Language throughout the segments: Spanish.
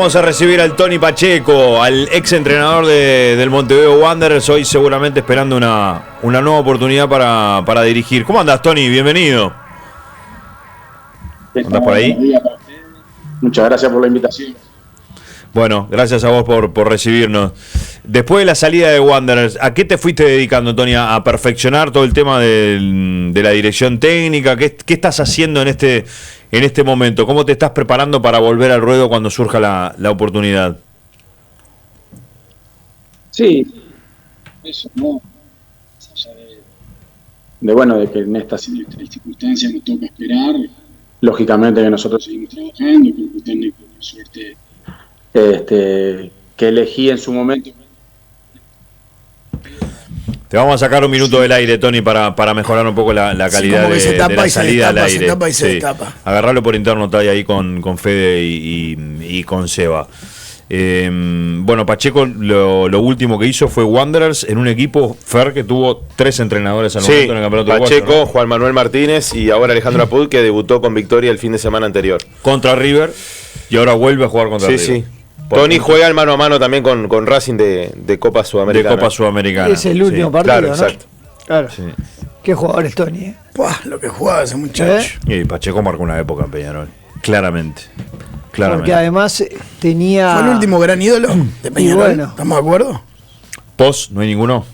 Vamos a recibir al Tony Pacheco, al ex entrenador del Montevideo Wanderers, hoy seguramente esperando una nueva oportunidad para dirigir. ¿Cómo andás, Tony? Bienvenido. ¿Andás por ahí? Muchas gracias por la invitación. Bueno, gracias a vos por recibirnos. Después de la salida de Wanderers, ¿a qué te fuiste dedicando, Tony? ¿A perfeccionar todo el tema de la dirección técnica? ¿Qué estás haciendo en este momento? ¿Cómo te estás preparando para volver al ruedo cuando surja la oportunidad? Sí, eso, ¿no? Más allá de que en estas circunstancias nos toca esperar. Lógicamente que nosotros seguimos trabajando, con el técnico, por suerte, que elegí en su momento. Te vamos a sacar un minuto del aire, Tony, para mejorar un poco la calidad de la salida al aire. Agarrarlo por interno, está ahí con Fede y con Seba. Bueno, Pacheco lo último que hizo fue Wanderers en un equipo, Fer, que tuvo 3 entrenadores al momento en el campeonato Pacheco, uruguayo, ¿no? Juan Manuel Martínez y ahora Alejandro Apud, que debutó con victoria el fin de semana anterior. Contra River y ahora vuelve a jugar contra River. Sí. Tony juega el mano a mano también con Racing de Copa Sudamericana. De Copa Sudamericana. Es el último partido, claro, ¿no? exacto. Claro. Sí. Qué jugador es Tony, ¿eh? Puah, lo que jugaba ese muchacho. Y Pacheco marcó una época en Peñarol. Claramente. Porque además tenía... Fue el último gran ídolo de Peñarol. Bueno. ¿Estamos de acuerdo? ¿Pos? ¿No hay ninguno?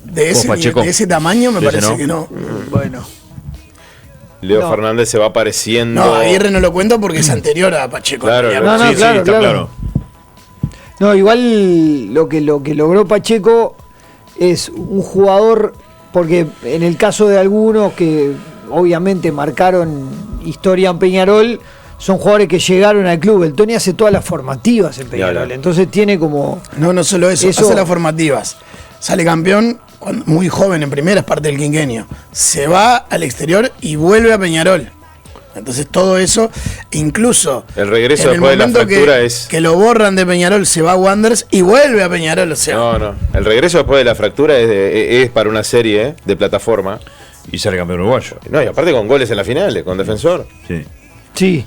De ese tamaño me parece no. que no. Bueno. Leo Fernández se va apareciendo. No, Aguirre no lo cuento porque es anterior a Pacheco. Claro, claro. No, igual lo que logró Pacheco es un jugador, porque en el caso de algunos que obviamente marcaron historia en Peñarol, son jugadores que llegaron al club. El Tony hace todas las formativas en Peñarol, entonces tiene como... No solo eso, hace las formativas. Sale campeón muy joven en primera, es parte del quinquenio. Se va al exterior y vuelve a Peñarol. Entonces todo eso, incluso el regreso después de la fractura que lo borran de Peñarol, se va a Wanderers y vuelve a Peñarol. O sea, No. El regreso después de la fractura es para una serie de plataforma. Y sale campeón uruguayo. No, y aparte con goles en la final, con Defensor. Sí,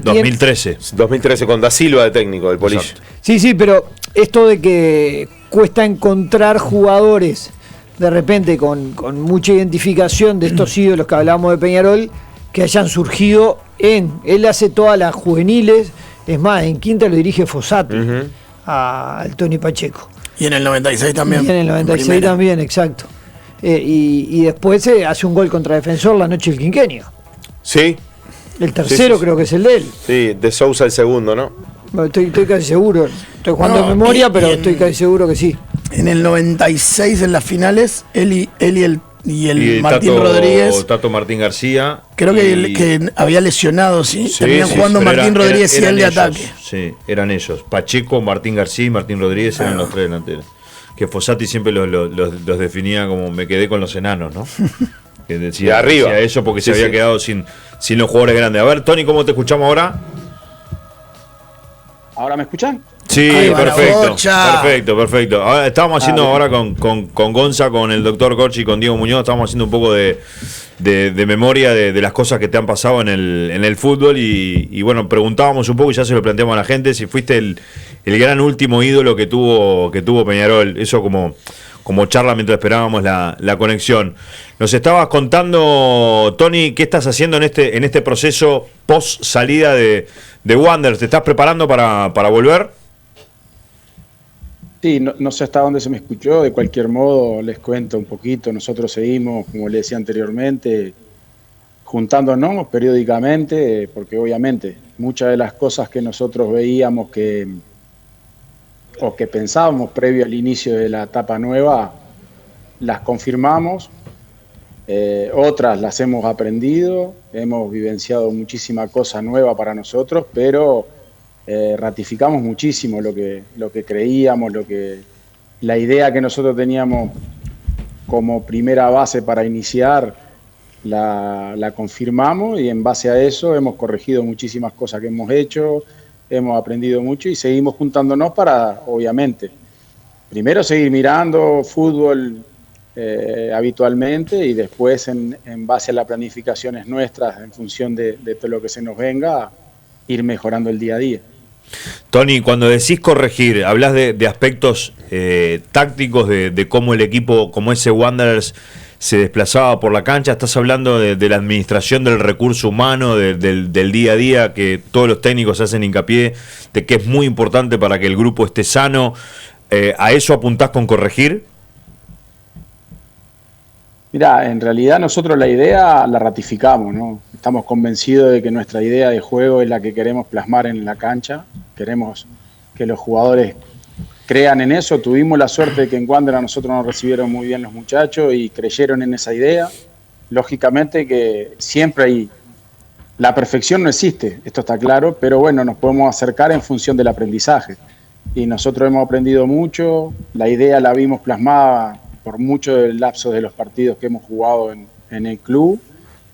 2013. 2013 con Da Silva de técnico del Polillo. Sí, pero esto de que cuesta encontrar jugadores de repente con mucha identificación de estos ídolos que hablamos de Peñarol, que hayan surgido él hace todas las juveniles, es más, en quinta lo dirige Fossati al Tony Pacheco. Y en el 96 también. Y en el 96 también, exacto. Y después hace un gol contra Defensor la noche del quinquenio. Sí. El tercero creo que es el de él. Sí, de Sousa el segundo, ¿no? Estoy casi seguro. Estoy jugando de memoria, pero estoy casi seguro que sí. En el 96 en las finales, él y el Martín Rodríguez. Tato Martín García. Creo que había lesionado, ¿sí? Terminan jugando Martín Rodríguez y él de ataque. Sí, eran ellos. Pacheco, Martín García y Martín Rodríguez eran los 3 delanteros. Que Fossati siempre los definía como me quedé con los enanos, ¿no? Que decía arriba. Decía eso porque se había quedado sin los jugadores grandes. A ver, Tony, ¿cómo te escuchamos ahora? ¿Ahora me escuchan? Sí, perfecto. Ahora, estábamos haciendo ahora con Gonza, con el doctor Corchi y con Diego Muñoz, estábamos haciendo un poco de memoria de las cosas que te han pasado en el fútbol y bueno, preguntábamos un poco y ya se lo planteamos a la gente si fuiste el gran último ídolo que tuvo Peñarol, eso como charla mientras esperábamos la conexión. Nos estabas contando, Tony, qué estás haciendo en este proceso post salida de Wanderers. ¿Te estás preparando para volver? Sí, no sé hasta dónde se me escuchó. De cualquier modo, les cuento un poquito. Nosotros seguimos, como les decía anteriormente, juntándonos periódicamente, porque obviamente muchas de las cosas que nosotros veíamos o que pensábamos previo al inicio de la etapa nueva, las confirmamos, otras las hemos aprendido, hemos vivenciado muchísima cosa nueva para nosotros, pero ratificamos muchísimo lo que creíamos, la idea que nosotros teníamos como primera base para iniciar, la confirmamos y en base a eso hemos corregido muchísimas cosas que hemos hecho, hemos aprendido mucho y seguimos juntándonos para, obviamente, primero seguir mirando fútbol habitualmente y después en base a las planificaciones nuestras, en función de todo lo que se nos venga, ir mejorando el día a día. Tony, cuando decís corregir, hablas de aspectos tácticos, de cómo el equipo, como ese Wanderers se desplazaba por la cancha. Estás hablando de la administración del recurso humano, del día a día, que todos los técnicos hacen hincapié, de que es muy importante para que el grupo esté sano. ¿A eso apuntás con corregir? Mirá, en realidad nosotros la idea la ratificamos, ¿no? Estamos convencidos de que nuestra idea de juego es la que queremos plasmar en la cancha. Queremos que los jugadores crean en eso. Tuvimos la suerte de que en Wander a nosotros nos recibieron muy bien los muchachos y creyeron en esa idea. Lógicamente que siempre hay... La perfección no existe, esto está claro, pero bueno, nos podemos acercar en función del aprendizaje. Y nosotros hemos aprendido mucho, la idea la vimos plasmada por mucho del lapso de los partidos que hemos jugado en el club,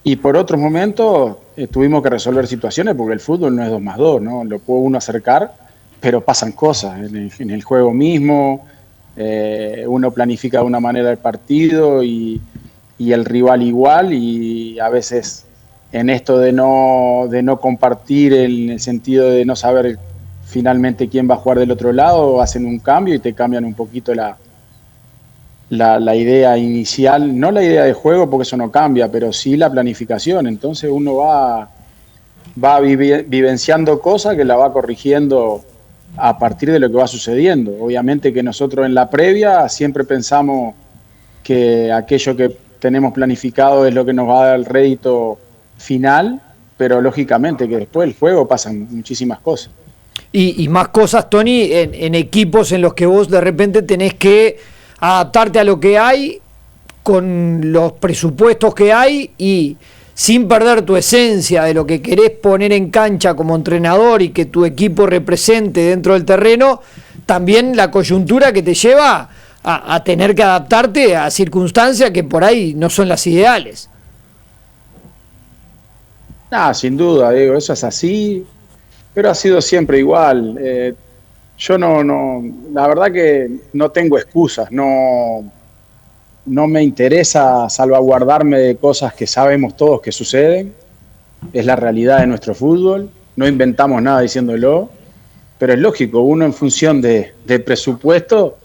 y por otros momentos tuvimos que resolver situaciones porque el fútbol no es 2+2, ¿no? Lo puede uno acercar, pero pasan cosas en el juego mismo, uno planifica de una manera el partido y el rival igual, y a veces en esto de no compartir en el sentido de no saber finalmente quién va a jugar del otro lado, hacen un cambio y te cambian un poquito la idea inicial, no la idea de juego porque eso no cambia, pero sí la planificación. Entonces uno va vivenciando cosas que la va corrigiendo a partir de lo que va sucediendo. Obviamente que nosotros en la previa siempre pensamos que aquello que tenemos planificado es lo que nos va a dar el rédito final, pero lógicamente que después del juego pasan muchísimas cosas. Y más cosas, Tony, en equipos en los que vos de repente tenés que adaptarte a lo que hay, con los presupuestos que hay y sin perder tu esencia de lo que querés poner en cancha como entrenador y que tu equipo represente dentro del terreno, también la coyuntura que te lleva a tener que adaptarte a circunstancias que por ahí no son las ideales. Sin duda, Diego, eso es así, pero ha sido siempre igual. Yo la verdad que no tengo excusas, no me interesa salvaguardarme de cosas que sabemos todos que suceden, es la realidad de nuestro fútbol, no inventamos nada diciéndolo, pero es lógico, uno en función de presupuesto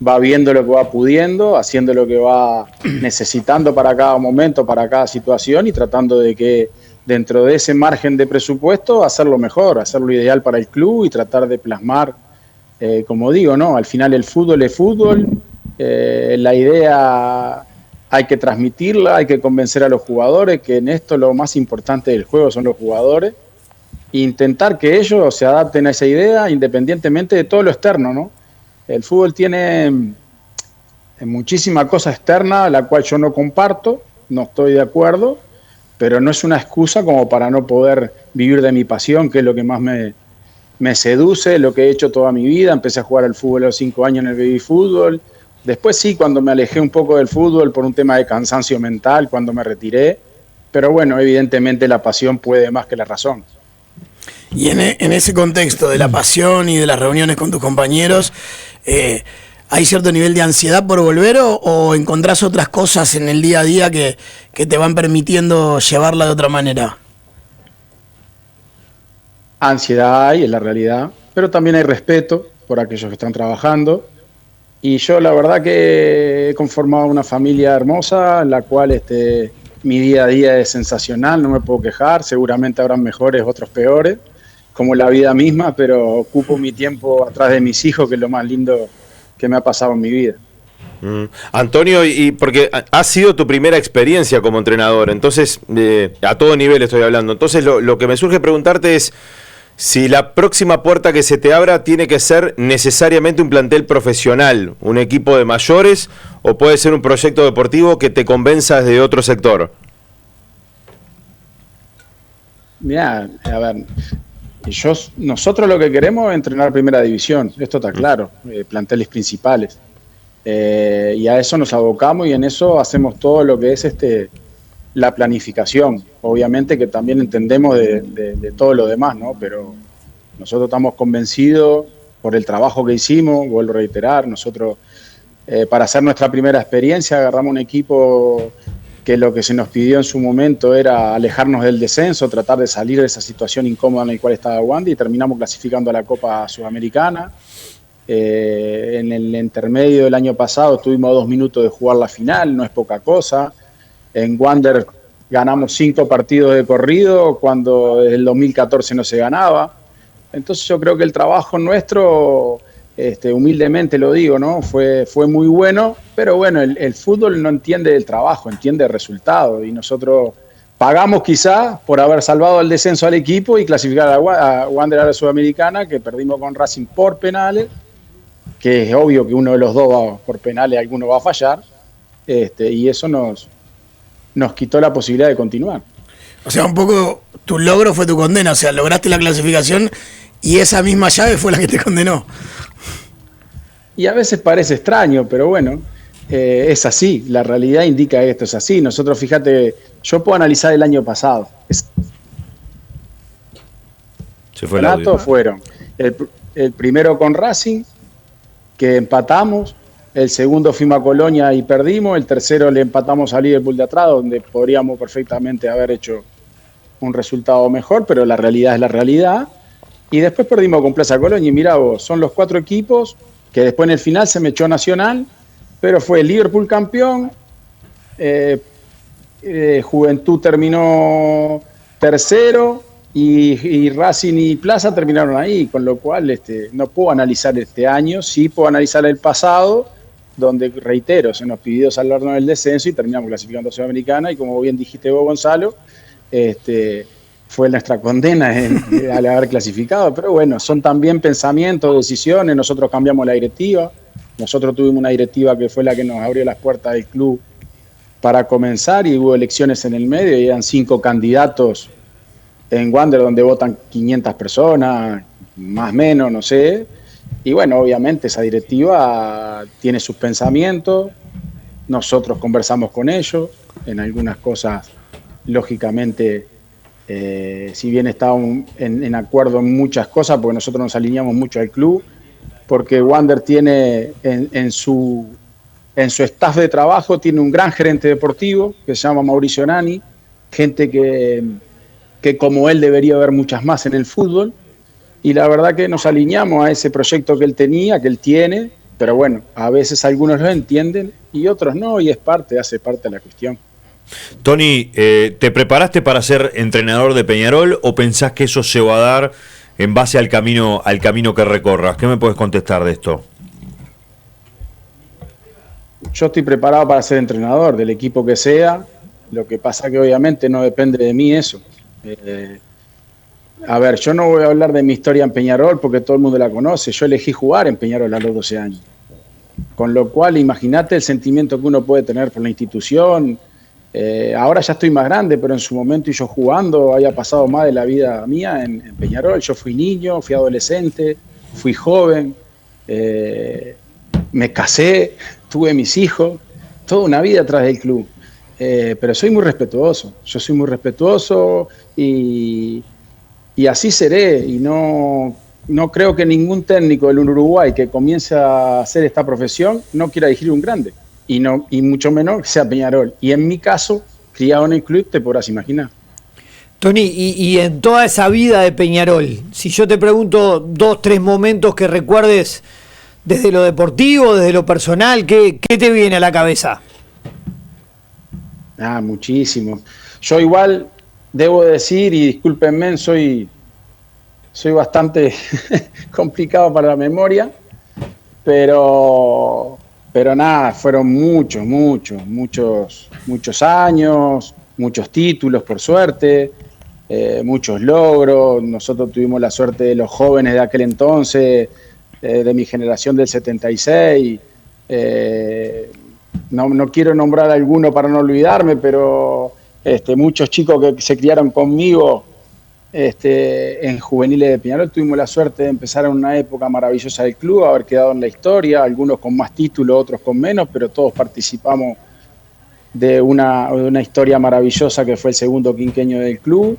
va viendo lo que va pudiendo, haciendo lo que va necesitando para cada momento, para cada situación y tratando de que dentro de ese margen de presupuesto hacerlo mejor, hacerlo ideal para el club y tratar de plasmar, como digo, ¿no? Al final el fútbol es fútbol, la idea hay que transmitirla, hay que convencer a los jugadores que en esto lo más importante del juego son los jugadores, e intentar que ellos se adapten a esa idea independientemente de todo lo externo, ¿no? El fútbol tiene muchísima cosa externa, la cual yo no comparto, no estoy de acuerdo, pero no es una excusa como para no poder vivir de mi pasión, que es lo que más me seduce, lo que he hecho toda mi vida. Empecé a jugar al fútbol a los 5 años en el baby fútbol. Después sí, cuando me alejé un poco del fútbol por un tema de cansancio mental, cuando me retiré. Pero bueno, evidentemente la pasión puede más que la razón. Y en ese contexto de la pasión y de las reuniones con tus compañeros, ¿hay cierto nivel de ansiedad por volver o encontrás otras cosas en el día a día que te van permitiendo llevarla de otra manera? Ansiedad hay, es la realidad, pero también hay respeto por aquellos que están trabajando. Y yo la verdad que he conformado una familia hermosa, en la cual mi día a día es sensacional, no me puedo quejar, seguramente habrán mejores, otros peores, como la vida misma, pero ocupo mi tiempo atrás de mis hijos, que es lo más lindo que me ha pasado en mi vida. Antonio, y porque ha sido tu primera experiencia como entrenador, entonces, a todo nivel estoy hablando, entonces lo que me surge preguntarte es si la próxima puerta que se te abra tiene que ser necesariamente un plantel profesional, un equipo de mayores, o puede ser un proyecto deportivo que te convenza desde otro sector. Mirá, a ver, nosotros lo que queremos es entrenar primera división, esto está claro, planteles principales. Y a eso nos abocamos y en eso hacemos todo lo que es la planificación. Obviamente que también entendemos de todo lo demás, ¿no? Pero nosotros estamos convencidos por el trabajo que hicimos, vuelvo a reiterar, nosotros para hacer nuestra primera experiencia agarramos un equipo que lo que se nos pidió en su momento era alejarnos del descenso, tratar de salir de esa situación incómoda en la cual estaba Wandy, y terminamos clasificando a la Copa Sudamericana. En el intermedio del año pasado estuvimos a 2 minutos de jugar la final, no es poca cosa. En Wander ganamos 5 partidos de corrido, cuando desde el 2014 no se ganaba. Entonces yo creo que el trabajo nuestro, humildemente lo digo, ¿no? Fue muy bueno, pero bueno, el fútbol no entiende el trabajo, entiende el resultado, y nosotros pagamos quizá por haber salvado el descenso al equipo y clasificar a Wander a la Sudamericana, que perdimos con Racing por penales, que es obvio que uno de los dos por penales alguno va a fallar, y eso nos quitó la posibilidad de continuar. O sea, un poco tu logro fue tu condena, o sea, lograste la clasificación y esa misma llave fue la que te condenó. Y a veces parece extraño, pero bueno, es así, la realidad indica esto, es así. Nosotros, fíjate, yo puedo analizar el año pasado. Se fue el audio. Fueron el primero con Racing, que empatamos, el segundo fuimos a Colonia y perdimos, el tercero le empatamos a Liverpool de atrás, donde podríamos perfectamente haber hecho un resultado mejor, pero la realidad es la realidad. Y después perdimos con Plaza Colonia, y mirá vos, son los 4 equipos que después en el final se me echó Nacional, pero fue Liverpool campeón, Juventud terminó tercero, y Racing y Plaza terminaron ahí, con lo cual no puedo analizar este año, sí puedo analizar el pasado, donde, reitero, se nos pidió salvarnos del descenso y terminamos clasificando a Sudamericana, y como bien dijiste vos, Gonzalo, fue nuestra condena al haber clasificado, pero bueno, son también pensamientos, decisiones. Nosotros cambiamos la directiva, nosotros tuvimos una directiva que fue la que nos abrió las puertas del club para comenzar, y hubo elecciones en el medio, y eran 5 candidatos en Wander, donde votan 500 personas, más o menos, no sé. Y bueno, obviamente esa directiva tiene sus pensamientos, nosotros conversamos con ellos, en algunas cosas, lógicamente, si bien estábamos en acuerdo en muchas cosas, porque nosotros nos alineamos mucho al club, porque Wander tiene en su staff de trabajo, tiene un gran gerente deportivo que se llama Mauricio Nani, gente que como él debería haber muchas más en el fútbol, y la verdad que nos alineamos a ese proyecto que él tenía, que él tiene, pero bueno, a veces algunos lo entienden y otros no, y hace parte de la cuestión. Tony, ¿te preparaste para ser entrenador de Peñarol o pensás que eso se va a dar en base al camino que recorras? ¿Qué me puedes contestar de esto? Yo estoy preparado para ser entrenador del equipo que sea, lo que pasa que obviamente no depende de mí eso. A ver, yo no voy a hablar de mi historia en Peñarol porque todo el mundo la conoce. Yo elegí jugar en Peñarol a los 12 años. Con lo cual, imagínate el sentimiento que uno puede tener por la institución. Ahora ya estoy más grande, pero en su momento, y yo jugando, había pasado más de la vida mía en Peñarol. Yo fui niño, fui adolescente, fui joven, me casé, tuve mis hijos, toda una vida atrás del club. Pero soy muy respetuoso, yo soy muy respetuoso y así seré, y no creo que ningún técnico del Uruguay que comience a hacer esta profesión no quiera dirigir un grande, y mucho menos que sea Peñarol. Y en mi caso, criado en el club, te podrás imaginar. Tony, y en toda esa vida de Peñarol, si yo te pregunto 2, 3 momentos que recuerdes desde lo deportivo, desde lo personal, ¿qué te viene a la cabeza? Muchísimo. Yo igual debo decir, y discúlpenme, soy bastante complicado para la memoria, pero nada, fueron muchos años, muchos títulos, por suerte, muchos logros. Nosotros tuvimos la suerte de los jóvenes de aquel entonces, de mi generación del 76, no quiero nombrar alguno para no olvidarme, pero muchos chicos que se criaron conmigo en juveniles de Peñarol, tuvimos la suerte de empezar en una época maravillosa del club, haber quedado en la historia, algunos con más títulos, otros con menos, pero todos participamos de una historia maravillosa que fue el segundo quinquenio del club,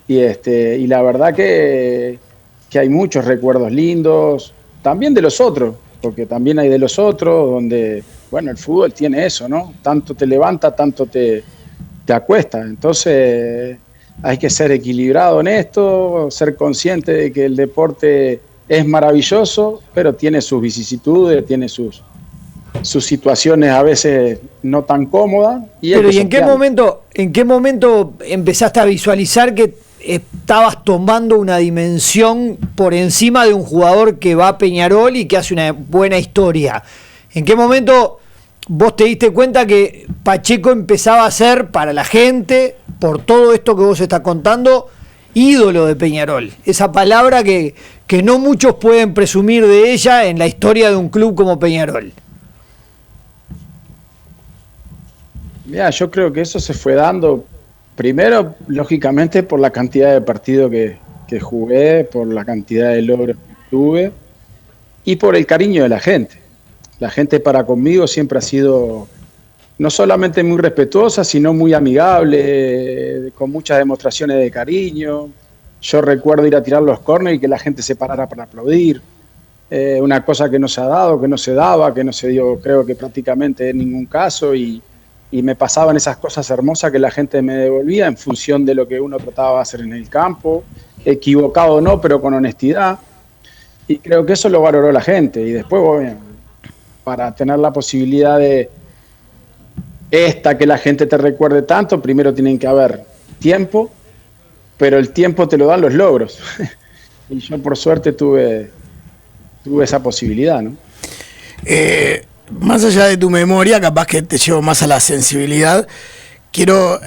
y la verdad que hay muchos recuerdos lindos, también de los otros, porque también hay de los otros, donde, bueno, el fútbol tiene eso, ¿no? Tanto te levanta, tanto te te acuesta. Entonces hay que ser equilibrado en esto, ser consciente de que el deporte es maravilloso, pero tiene sus vicisitudes, tiene sus situaciones a veces no tan cómodas. Pero ¿y en qué momento empezaste a visualizar que estabas tomando una dimensión por encima de un jugador que va a Peñarol y que hace una buena historia? ¿En qué momento vos te diste cuenta que Pacheco empezaba a ser para la gente, por todo esto que vos estás contando, ídolo de Peñarol? Esa palabra que no muchos pueden presumir de ella en la historia de un club como Peñarol. Mira, yo creo que eso se fue dando, primero, lógicamente, por la cantidad de partidos que jugué, por la cantidad de logros que tuve y por el cariño de la gente. La gente para conmigo siempre ha sido no solamente muy respetuosa, sino muy amigable, con muchas demostraciones de cariño. Yo recuerdo ir a tirar los córneres y que la gente se parara para aplaudir. Una cosa que no se ha dado, que no se daba, que no se dio, creo que prácticamente en ningún caso, y me pasaban esas cosas hermosas que la gente me devolvía en función de lo que uno trataba de hacer en el campo, equivocado o no, pero con honestidad. Y creo que eso lo valoró la gente. Y después, bueno, para tener la posibilidad de que la gente te recuerde tanto, primero tienen que haber tiempo, pero el tiempo te lo dan los logros. Y yo por suerte tuve esa posibilidad, ¿no? Más allá de tu memoria, capaz que te llevo más a la sensibilidad, quiero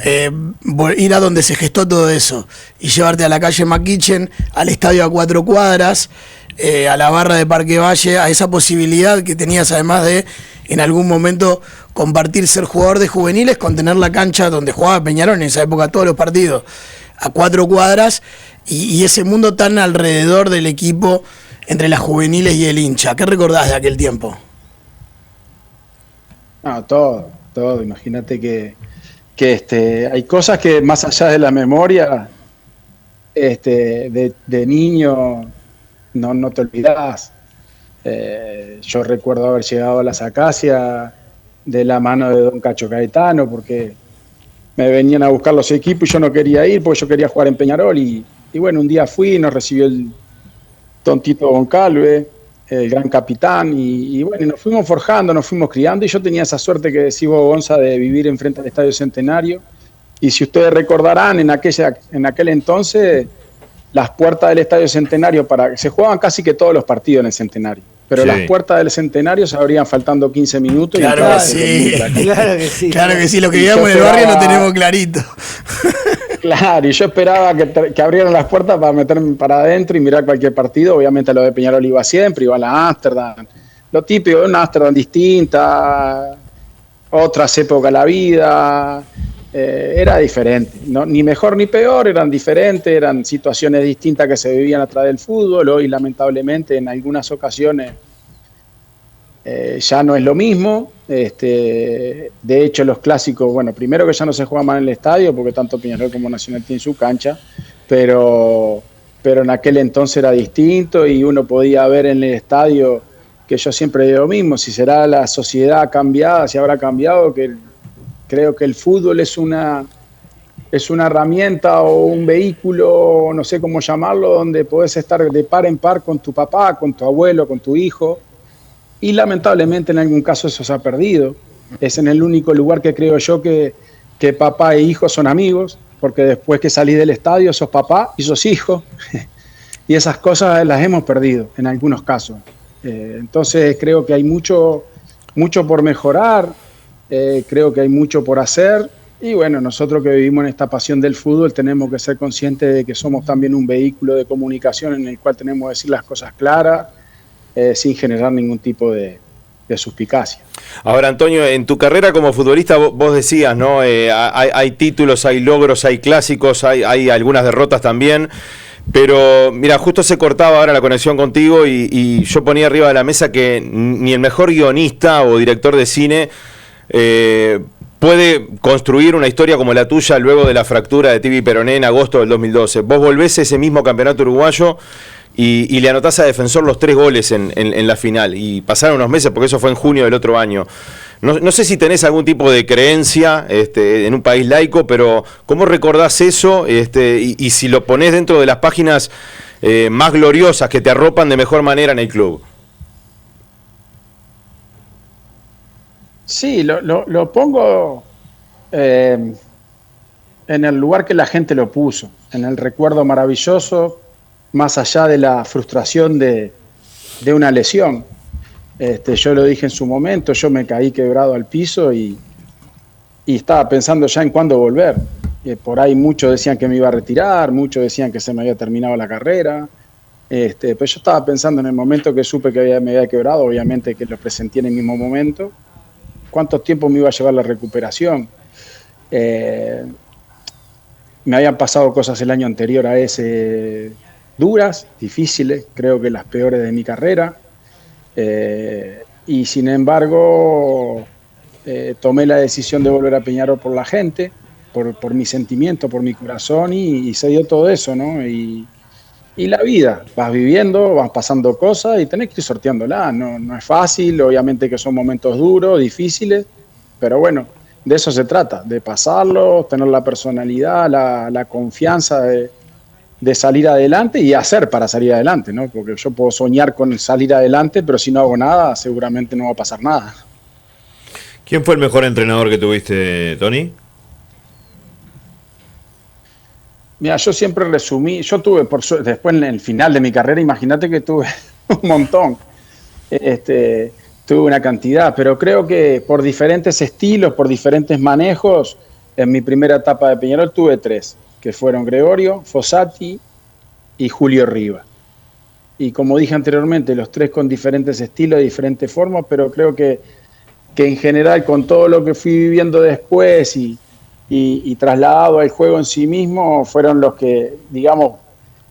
ir a donde se gestó todo eso y llevarte a la calle McKitchen, al estadio a 4 cuadras, a la barra de Parque Valle, a esa posibilidad que tenías además de en algún momento compartir ser jugador de juveniles con tener la cancha donde jugaba Peñarol en esa época, todos los partidos, a 4 cuadras y ese mundo tan alrededor del equipo entre las juveniles y el hincha. ¿Qué recordás de aquel tiempo? No, todo. Imagínate que hay cosas que más allá de la memoria, de niño, no te olvidás. Yo recuerdo haber llegado a las Acacias de la mano de don Cacho Caetano, porque me venían a buscar los equipos y yo no quería ir porque yo quería jugar en Peñarol. Y bueno, un día fui, nos recibió el tontito Goncalves, el gran capitán, y bueno, nos fuimos forjando, nos fuimos criando, y yo tenía esa suerte que decís vos, Gonza, de vivir enfrente al Estadio Centenario. Y si ustedes recordarán, en aquel entonces, las puertas del Estadio Centenario, se jugaban casi que todos los partidos en el Centenario, pero sí, las puertas del Centenario se abrían faltando 15 minutos. Claro que sí, claro que sí, lo que vivíamos en el barrio lo tenemos clarito. Claro, y yo esperaba que abrieran las puertas para meterme para adentro y mirar cualquier partido. Obviamente lo de Peñarol iba siempre, iba a la Ámsterdam. Lo típico, una Ámsterdam distinta, otras épocas de la vida. Era diferente, ¿no? Ni mejor ni peor, eran diferentes, eran situaciones distintas que se vivían a través del fútbol. Hoy, lamentablemente, en algunas ocasiones ya no es lo mismo. De hecho, los clásicos, bueno, primero que ya no se juega más en el estadio, porque tanto Peñarol como Nacional tienen su cancha, pero en aquel entonces era distinto y uno podía ver en el estadio, que yo siempre digo lo mismo, si será la sociedad cambiada, si habrá cambiado, que creo que el fútbol es una herramienta o un vehículo, no sé cómo llamarlo, donde podés estar de par en par con tu papá, con tu abuelo, con tu hijo. Y lamentablemente en algún caso eso se ha perdido. Es en el único lugar que creo yo que papá e hijo son amigos, porque después que salís del estadio sos papá y sos hijo. Y esas cosas las hemos perdido en algunos casos. Entonces creo que hay mucho por mejorar, creo que hay mucho por hacer. Y bueno, nosotros que vivimos en esta pasión del fútbol tenemos que ser conscientes de que somos también un vehículo de comunicación en el cual tenemos que decir las cosas claras, sin generar ningún tipo de suspicacia. Ahora, Antonio, en tu carrera como futbolista vos decías, ¿no? Hay títulos, hay logros, hay clásicos, hay algunas derrotas también, pero mira, justo se cortaba ahora la conexión contigo y yo ponía arriba de la mesa que ni el mejor guionista o director de cine puede construir una historia como la tuya luego de la fractura de Tibi Peroné en agosto del 2012. Vos volvés a ese mismo campeonato uruguayo y le anotás a Defensor los 3 goles en la final. Y pasaron unos meses, porque eso fue en junio del otro año. No sé si tenés algún tipo de creencia en un país laico, pero ¿cómo recordás eso? Y si lo ponés dentro de las páginas más gloriosas que te arropan de mejor manera en el club. Sí, lo pongo en el lugar que la gente lo puso, en el recuerdo maravilloso, más allá de la frustración de una lesión. Yo lo dije en su momento, yo me caí quebrado al piso y estaba pensando ya en cuándo volver. Por ahí muchos decían que me iba a retirar, muchos decían que se me había terminado la carrera. Pero yo estaba pensando en el momento que supe que me había quebrado, obviamente que lo presenté en el mismo momento, cuánto tiempo me iba a llevar la recuperación. Me habían pasado cosas el año anterior a ese duras, difíciles, creo que las peores de mi carrera. Y sin embargo tomé la decisión de volver a Peñarol por la gente, por mi sentimiento, por mi corazón, y se dio todo eso, ¿no? Y la vida, vas viviendo, vas pasando cosas y tenés que ir sorteándola. No es fácil, obviamente que son momentos duros, difíciles, pero bueno, de eso se trata, de pasarlo, tener la personalidad, la confianza de salir adelante y hacer para salir adelante, ¿no? Porque yo puedo soñar con salir adelante, pero si no hago nada, seguramente no va a pasar nada. ¿Quién fue el mejor entrenador que tuviste, Tony? Mira, yo siempre resumí, yo tuve, después en el final de mi carrera, imagínate que tuve un montón, tuve una cantidad, pero creo que por diferentes estilos, por diferentes manejos, en mi primera etapa de Peñarol tuve 3, que fueron Gregorio, Fossati y Julio Riva. Y como dije anteriormente, los 3 con diferentes estilos, diferentes formas, pero creo que en general con todo lo que fui viviendo después y trasladado al juego en sí mismo, fueron los que, digamos,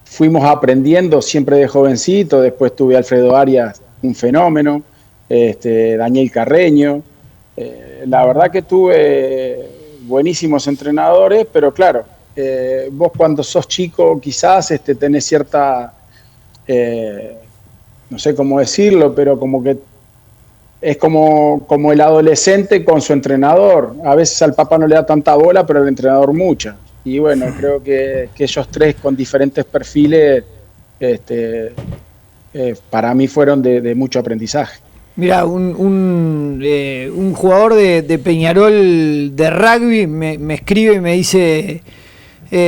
fuimos aprendiendo siempre de jovencito. Después tuve a Alfredo Arias, un fenómeno, Daniel Carreño. La verdad que tuve buenísimos entrenadores, pero claro, vos cuando sos chico quizás tenés cierta, no sé cómo decirlo, pero como que es como el adolescente con su entrenador. A veces al papá no le da tanta bola, pero al entrenador mucha. Y bueno, creo que ellos 3 con diferentes perfiles para mí fueron de mucho aprendizaje. Mira, un jugador de Peñarol de rugby me escribe y me dice,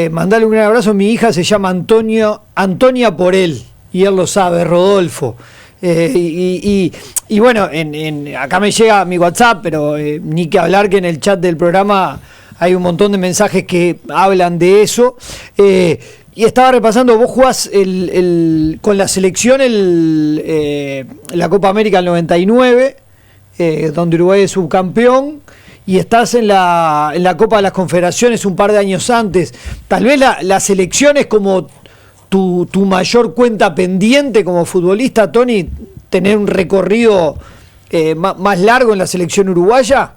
mandale un gran abrazo, mi hija se llama Antonia por él, y él lo sabe, Rodolfo. Y bueno, acá me llega mi WhatsApp, pero ni que hablar que en el chat del programa hay un montón de mensajes que hablan de eso. Y estaba repasando, vos jugás con la selección la Copa América del 99, donde Uruguay es subcampeón, y estás en la Copa de las Confederaciones un par de años antes. Tal vez la selección es como tu mayor cuenta pendiente como futbolista, Tony, tener un recorrido más largo en la selección uruguaya.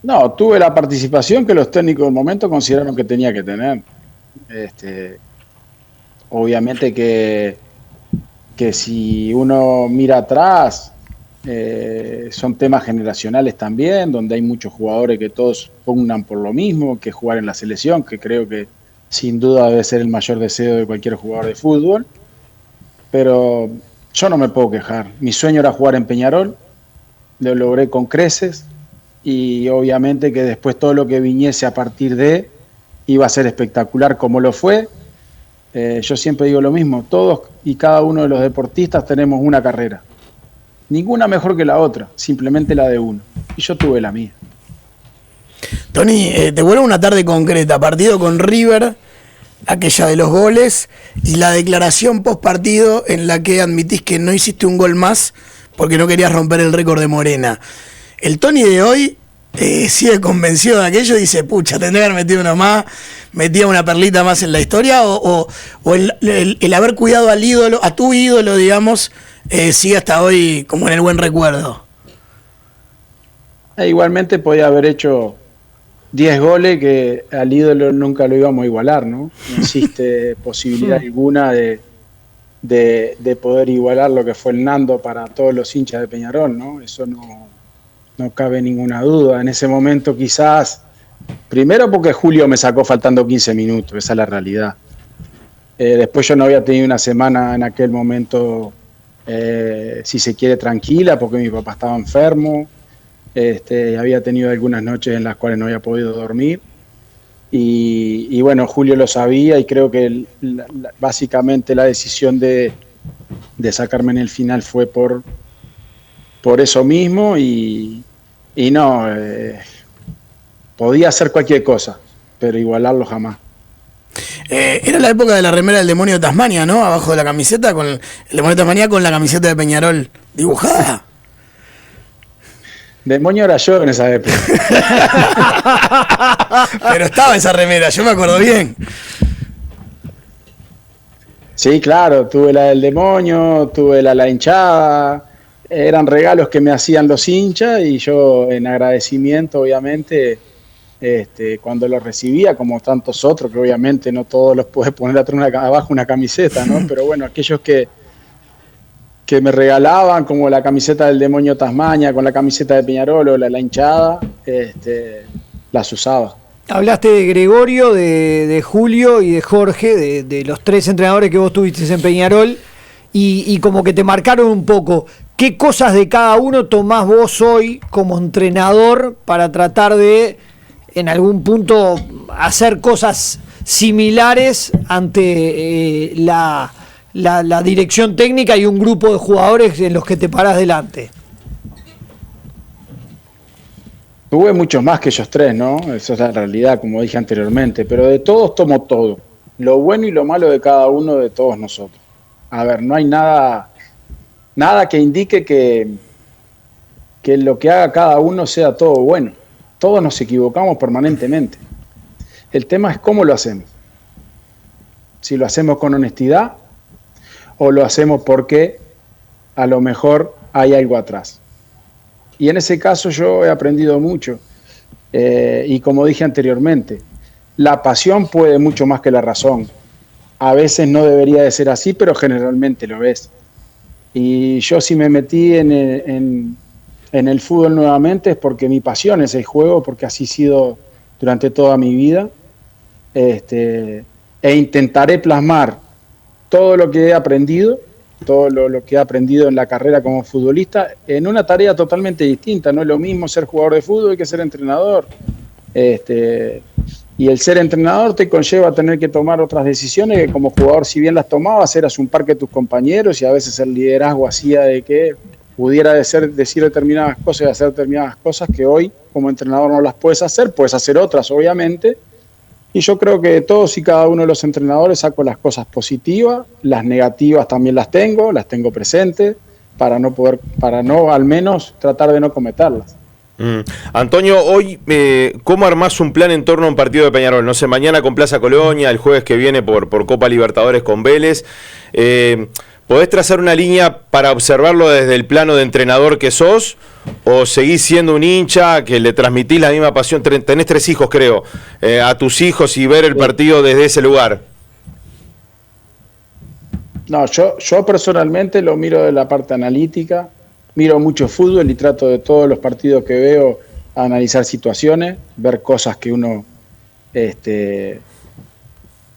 No, tuve la participación que los técnicos del momento consideraron que tenía que tener. Obviamente que si uno mira atrás, son temas generacionales también, donde hay muchos jugadores que todos pugnan por lo mismo, que jugar en la selección, que creo que sin duda debe ser el mayor deseo de cualquier jugador de fútbol. Pero yo no me puedo quejar. Mi sueño era jugar en Peñarol, lo logré con creces, y obviamente que después todo lo que viniese a partir de iba a ser espectacular como lo fue. Yo siempre digo lo mismo, todos y cada uno de los deportistas tenemos una carrera. Ninguna mejor que la otra, simplemente la de uno. Y yo tuve la mía. Tony, te vuelvo una tarde concreta, partido con River, aquella de los goles, y la declaración post partido en la que admitís que no hiciste un gol más porque no querías romper el récord de Morena. El Tony de hoy sigue convencido de aquello y dice, pucha, tendría que haber metido uno más, metía una perlita más en la historia, o el haber cuidado al ídolo, a tu ídolo, digamos, sigue hasta hoy como en el buen recuerdo. Igualmente podía haber hecho 10 goles que al ídolo nunca lo íbamos a igualar, ¿no? No existe posibilidad alguna de poder igualar lo que fue el Nando para todos los hinchas de Peñarol, ¿no? Eso no cabe ninguna duda. En ese momento quizás, primero porque Julio me sacó faltando 15 minutos, esa es la realidad. Después yo no había tenido una semana en aquel momento, si se quiere, tranquila, porque mi papá estaba enfermo. Había tenido algunas noches en las cuales no había podido dormir. Y bueno, Julio lo sabía y creo que básicamente la decisión de sacarme en el final fue por eso mismo y no, podía hacer cualquier cosa, pero igualarlo jamás. Era la época de la remera del demonio de Tasmania, ¿no? Abajo de la camiseta, con el demonio de Tasmania con la camiseta de Peñarol dibujada. Demonio era yo en esa época. Pero estaba esa remera, yo me acuerdo bien. Sí, claro, tuve la del demonio, tuve la hinchada. Eran regalos que me hacían los hinchas y yo en agradecimiento, obviamente, cuando los recibía, como tantos otros, que obviamente no todos los puedes poner abajo una camiseta, ¿no? Pero bueno, aquellos que me regalaban, como la camiseta del demonio Tasmania, con la camiseta de Peñarol o la hinchada, las usaba. Hablaste de Gregorio, de Julio y de Jorge, de los 3 entrenadores que vos tuviste en Peñarol, y como que te marcaron un poco. ¿Qué cosas de cada uno tomás vos hoy como entrenador para tratar de, en algún punto, hacer cosas similares ante la dirección técnica y un grupo de jugadores en los que te parás delante? Tuve muchos más que ellos 3, ¿no? Esa es la realidad, como dije anteriormente, pero de todos tomo todo, lo bueno y lo malo de cada uno de todos nosotros. A ver, no hay nada que indique que lo que haga cada uno sea todo bueno. Todos nos equivocamos permanentemente. El tema es cómo lo hacemos. Si lo hacemos con honestidad o lo hacemos porque a lo mejor hay algo atrás. Y en ese caso yo he aprendido mucho. Y como dije anteriormente, la pasión puede mucho más que la razón. A veces no debería de ser así, pero generalmente lo es. Y yo si me metí en el fútbol nuevamente es porque mi pasión es el juego, porque así ha sido durante toda mi vida. E intentaré plasmar todo lo que he aprendido, todo lo que he aprendido en la carrera como futbolista, en una tarea totalmente distinta. No es lo mismo ser jugador de fútbol que ser entrenador. Y el ser entrenador te conlleva a tener que tomar otras decisiones que como jugador, si bien las tomabas, eras un par que tus compañeros y a veces el liderazgo hacía de que pudiera decir determinadas cosas y hacer determinadas cosas que hoy como entrenador no las puedes hacer otras obviamente. Y yo creo que todos y cada uno de los entrenadores saco las cosas positivas, las negativas también las tengo presentes para no al menos tratar de no cometerlas. Antonio, hoy, ¿cómo armás un plan en torno a un partido de Peñarol? No sé, mañana con Plaza Colonia, el jueves que viene por Copa Libertadores con Vélez. ¿Podés trazar una línea para observarlo desde el plano de entrenador que sos? ¿O seguís siendo un hincha que le transmitís la misma pasión? Tenés 3 hijos, creo, a tus hijos y ver el partido desde ese lugar. No, yo personalmente lo miro de la parte analítica. Miro mucho fútbol y trato de todos los partidos que veo analizar situaciones, ver cosas que uno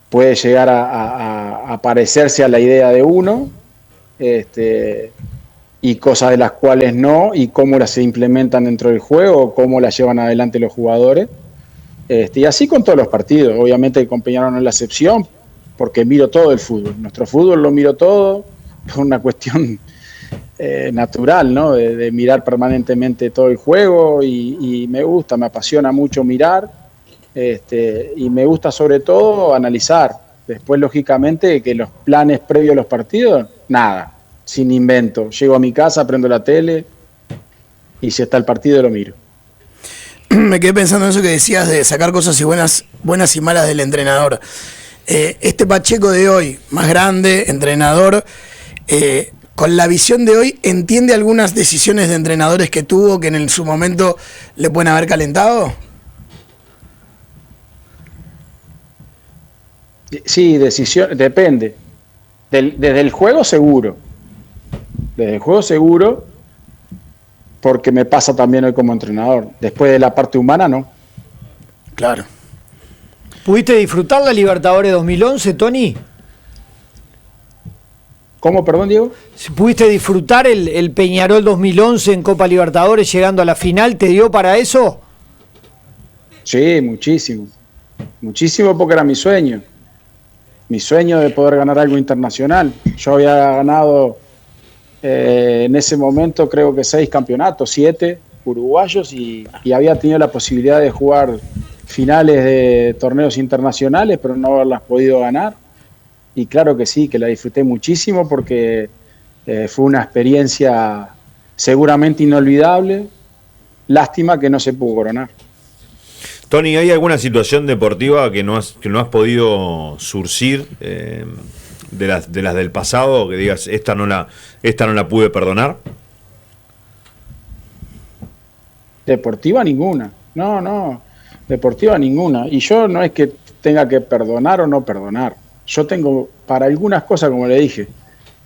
puede llegar a parecerse a la idea de uno, y cosas de las cuales no, y cómo las se implementan dentro del juego, cómo las llevan adelante los jugadores. Y así con todos los partidos. Obviamente con Peñarol no es la excepción, porque miro todo el fútbol. Nuestro fútbol lo miro todo, por una cuestión natural, ¿no? De mirar permanentemente todo el juego y me gusta, me apasiona mucho mirar, y me gusta sobre todo analizar. Después, lógicamente, que los planes previos a los partidos, nada, sin invento. Llego a mi casa, prendo la tele y si está el partido lo miro. Me quedé pensando en eso que decías de sacar cosas y buenas y malas del entrenador. Este Pacheco de hoy, más grande, entrenador, con la visión de hoy, ¿entiende algunas decisiones de entrenadores que tuvo que en su momento le pueden haber calentado? Sí, decisión, depende. Desde el juego seguro. Desde el juego seguro, porque me pasa también hoy como entrenador. Después de la parte humana, no. Claro. ¿Pudiste disfrutar la Libertadores 2011, Tony? ¿Cómo, perdón, Diego? ¿Pudiste disfrutar el Peñarol 2011 en Copa Libertadores llegando a la final? ¿Te dio para eso? Sí, muchísimo. Muchísimo porque era mi sueño. Mi sueño de poder ganar algo internacional. Yo había ganado en ese momento creo que 6 campeonatos, 7 uruguayos y había tenido la posibilidad de jugar finales de torneos internacionales, pero no haberlas podido ganar. Y claro que sí, que la disfruté muchísimo porque fue una experiencia seguramente inolvidable. Lástima que no se pudo coronar. Tony, ¿hay alguna situación deportiva que no has podido surcir de las del pasado, que digas, esta no la pude perdonar? Deportiva ninguna. No, deportiva ninguna. Y yo no es que tenga que perdonar o no perdonar. Yo tengo, para algunas cosas, como le dije,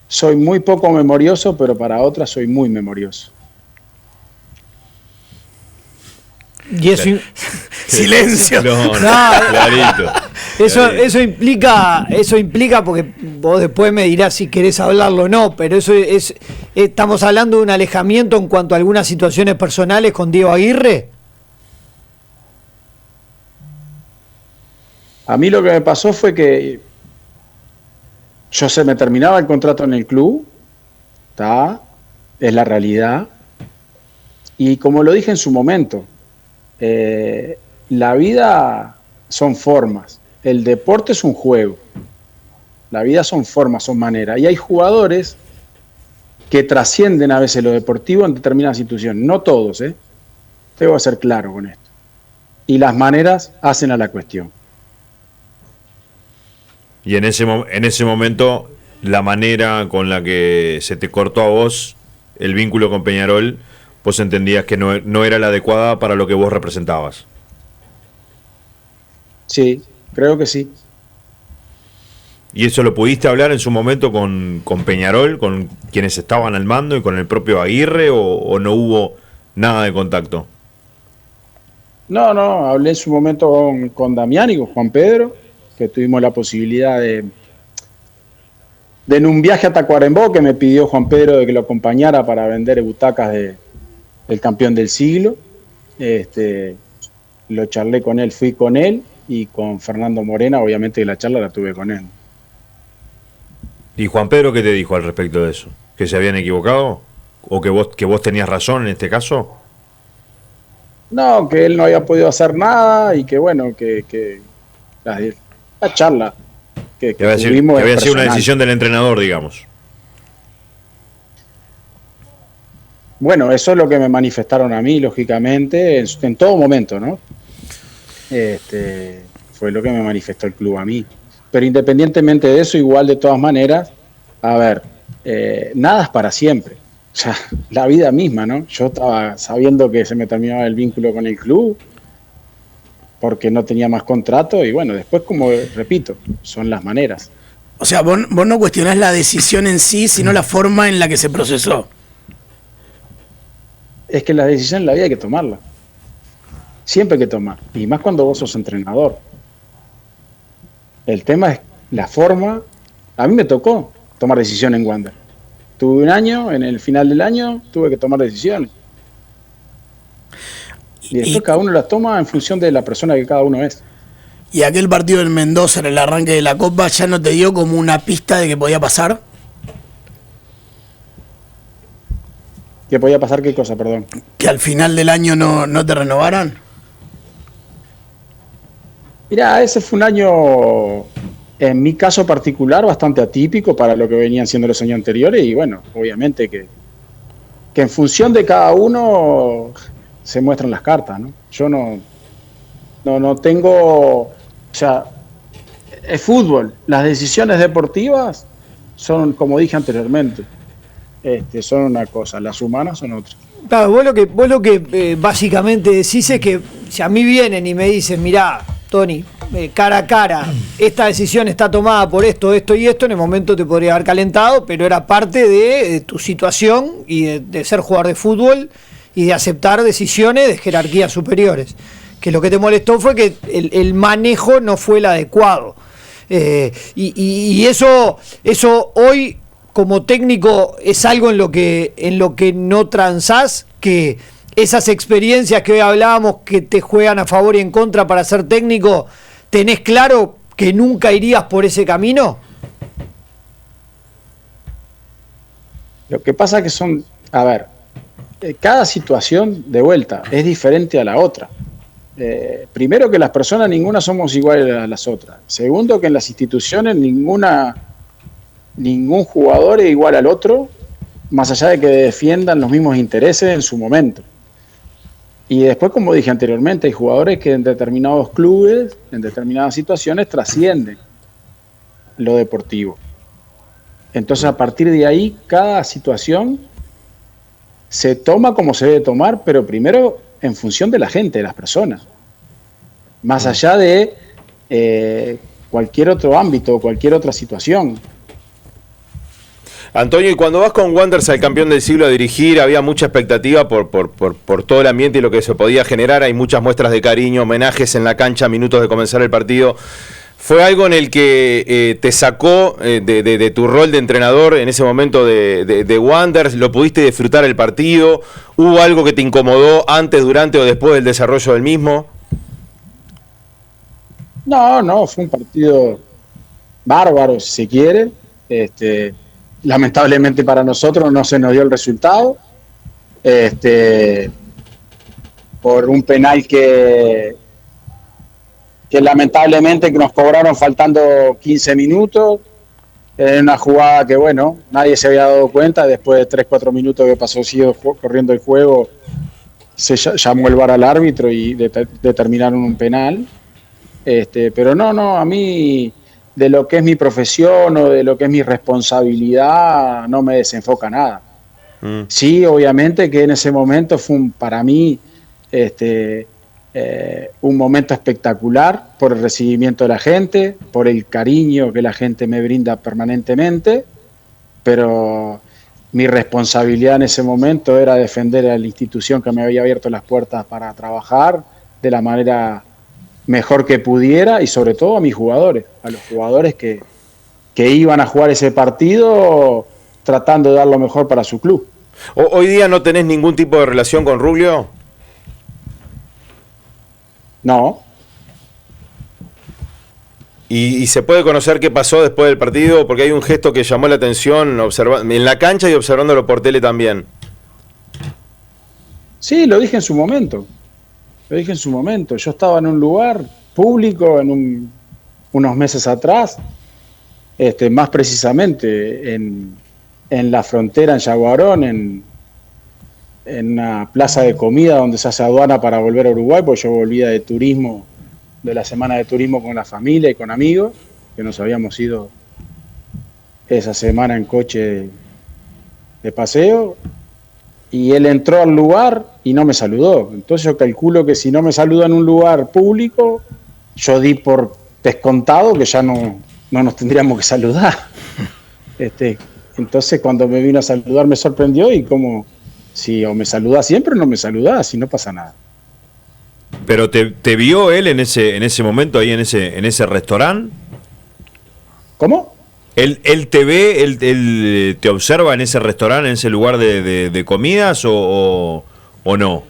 soy muy poco memorioso, pero para otras soy muy memorioso. Y eso, silencio. No, clarito. Eso implica, porque vos después me dirás si querés hablarlo o no, pero estamos hablando de un alejamiento en cuanto a algunas situaciones personales con Diego Aguirre. A mí lo que me pasó fue que se me terminaba el contrato en el club, es la realidad, y como lo dije en su momento, la vida son formas, el deporte es un juego, la vida son formas, son maneras, y hay jugadores que trascienden a veces lo deportivo en determinadas instituciones, no todos, tengo que ser claro con esto, y las maneras hacen a la cuestión. Y en ese momento, la manera con la que se te cortó a vos el vínculo con Peñarol, vos entendías que no era la adecuada para lo que vos representabas. Sí, creo que sí. ¿Y eso lo pudiste hablar en su momento con Peñarol, con quienes estaban al mando y con el propio Aguirre, o no hubo nada de contacto? No, hablé en su momento con Damián y con Juan Pedro, que tuvimos la posibilidad de en un viaje a Tacuarembó que me pidió Juan Pedro de que lo acompañara para vender butacas del campeón del siglo. Lo charlé con él, fui con él y con Fernando Morena, obviamente que la charla la tuve con él. ¿Y Juan Pedro qué te dijo al respecto de eso? ¿Que se habían equivocado? ¿O que vos tenías razón en este caso? No, que él no había podido hacer nada y que bueno, que la charla que había sido una decisión del entrenador, digamos. Bueno, eso es lo que me manifestaron a mí, lógicamente, en todo momento, ¿no? Fue lo que me manifestó el club a mí. Pero independientemente de eso, igual de todas maneras, a ver, nada es para siempre. O sea, la vida misma, ¿no? Yo estaba sabiendo que se me terminaba el vínculo con el club porque no tenía más contrato y bueno, después, como repito, son las maneras. O sea, vos no cuestionás la decisión en sí, sino la forma en la que se procesó. Es que la decisión en la vida hay que tomarla. Siempre hay que tomar. Y más cuando vos sos entrenador. El tema es la forma. A mí me tocó tomar decisión en Wander. Tuve un año, en el final del año, tuve que tomar decisiones. Y después cada uno las toma en función de la persona que cada uno es. ¿Y aquel partido en Mendoza, en el arranque de la Copa, ya no te dio como una pista de que podía pasar? ¿Qué podía pasar? ¿Qué cosa, perdón? ¿Que al final del año no te renovaran? Mirá, ese fue un año, en mi caso particular, bastante atípico para lo que venían siendo los años anteriores. Y bueno, obviamente que en función de cada uno se muestran las cartas, ¿no? Yo no tengo, o sea, es fútbol. Las decisiones deportivas son, como dije anteriormente, son una cosa, las humanas son otra. Claro, vos lo que básicamente decís es que si a mí vienen y me dicen, mirá, Tony, cara a cara, esta decisión está tomada por esto, esto y esto, en el momento te podría haber calentado, pero era parte de tu situación y de ser jugador de fútbol y de aceptar decisiones de jerarquías superiores. Que lo que te molestó fue que el manejo no fue el adecuado. Y eso hoy como técnico es algo en lo que no transás, que esas experiencias que hoy hablábamos que te juegan a favor y en contra para ser técnico, ¿tenés claro que nunca irías por ese camino? Lo que pasa que son, a ver, cada situación de vuelta es diferente a la otra. Primero que las personas ninguna somos iguales a las otras. Segundo que en las instituciones ningún jugador es igual al otro, más allá de que defiendan los mismos intereses en su momento. Y después, como dije anteriormente, hay jugadores que en determinados clubes, en determinadas situaciones, trascienden lo deportivo. Entonces, a partir de ahí, cada situación se toma como se debe tomar, pero primero en función de la gente, de las personas. Más allá de cualquier otro ámbito, cualquier otra situación. Antonio, y cuando vas con Wanderers al campeón del siglo a dirigir, había mucha expectativa por todo el ambiente y lo que se podía generar. Hay muchas muestras de cariño, homenajes en la cancha, minutos de comenzar el partido. ¿Fue algo en el que te sacó de tu rol de entrenador en ese momento de Wanderers? ¿Lo pudiste disfrutar el partido? ¿Hubo algo que te incomodó antes, durante o después del desarrollo del mismo? No, fue un partido bárbaro, si se quiere. Lamentablemente para nosotros no se nos dio el resultado. Por un penal que lamentablemente nos cobraron faltando 15 minutos, en una jugada que, bueno, nadie se había dado cuenta. Después de 3-4 minutos que pasó sido corriendo el juego, se llamó el VAR al árbitro y determinaron un penal. Pero no, a mí, de lo que es mi profesión o de lo que es mi responsabilidad, no me desenfoca nada. Sí, obviamente que en ese momento fue para mí un momento espectacular por el recibimiento de la gente, por el cariño que la gente me brinda permanentemente, pero mi responsabilidad en ese momento era defender a la institución que me había abierto las puertas para trabajar de la manera mejor que pudiera, y sobre todo a mis jugadores, a los jugadores que iban a jugar ese partido tratando de dar lo mejor para su club. ¿Hoy día no tenés ningún tipo de relación con Rubio? No. ¿Y se puede conocer qué pasó después del partido? Porque hay un gesto que llamó la atención en la cancha y observándolo por tele también. Sí, lo dije en su momento. Yo estaba en un lugar público unos meses atrás, más precisamente en la frontera, en Yaguarón, en una plaza de comida donde se hace aduana para volver a Uruguay, porque yo volvía de turismo, de la semana de turismo con la familia y con amigos, que nos habíamos ido esa semana en coche de paseo, y él entró al lugar y no me saludó. Entonces yo calculo que si no me saluda en un lugar público, yo di por descontado que ya no nos tendríamos que saludar. Entonces cuando me vino a saludar me sorprendió, y como si o me saluda siempre o no me saluda, si no pasa nada. ¿Pero te vio él en ese momento ahí en ese restaurante? ¿Cómo? ¿Él te ve, él te observa en ese restaurante, en ese lugar de comidas o no?